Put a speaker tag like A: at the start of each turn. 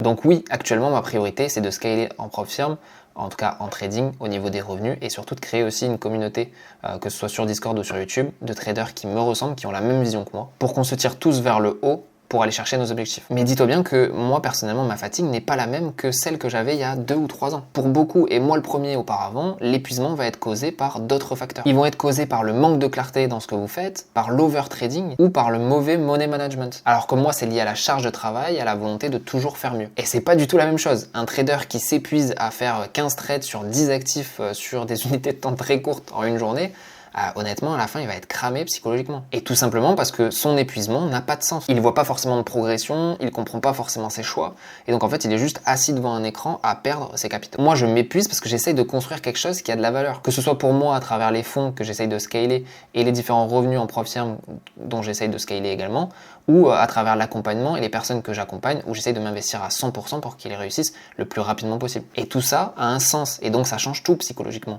A: Donc oui, actuellement, ma priorité, c'est de scaler en propre firme, en tout cas en trading, au niveau des revenus, et surtout de créer aussi une communauté, que ce soit sur Discord ou sur YouTube, de traders qui me ressemblent, qui ont la même vision que moi, pour qu'on se tire tous vers le haut pour aller chercher nos objectifs. Mais dis-toi bien que moi, personnellement, ma fatigue n'est pas la même que celle que j'avais il y a 2 ou 3 ans. Pour beaucoup, et moi le premier auparavant, l'épuisement va être causé par d'autres facteurs. Ils vont être causés par le manque de clarté dans ce que vous faites, par l'overtrading ou par le mauvais money management. Alors que moi, c'est lié à la charge de travail, à la volonté de toujours faire mieux. Et c'est pas du tout la même chose. Un trader qui s'épuise à faire 15 trades sur 10 actifs sur des unités de temps très courtes en une journée, honnêtement, à la fin, il va être cramé psychologiquement. Et tout simplement parce que son épuisement n'a pas de sens. Il voit pas forcément de progression, il comprend pas forcément ses choix, et donc en fait, il est juste assis devant un écran à perdre ses capitaux. Moi, je m'épuise parce que j'essaye de construire quelque chose qui a de la valeur. Que ce soit pour moi à travers les fonds que j'essaye de scaler et les différents revenus en propre firme dont j'essaye de scaler également, ou à travers l'accompagnement et les personnes que j'accompagne où j'essaye de m'investir à 100% pour qu'ils réussissent le plus rapidement possible. Et tout ça a un sens, et donc ça change tout psychologiquement.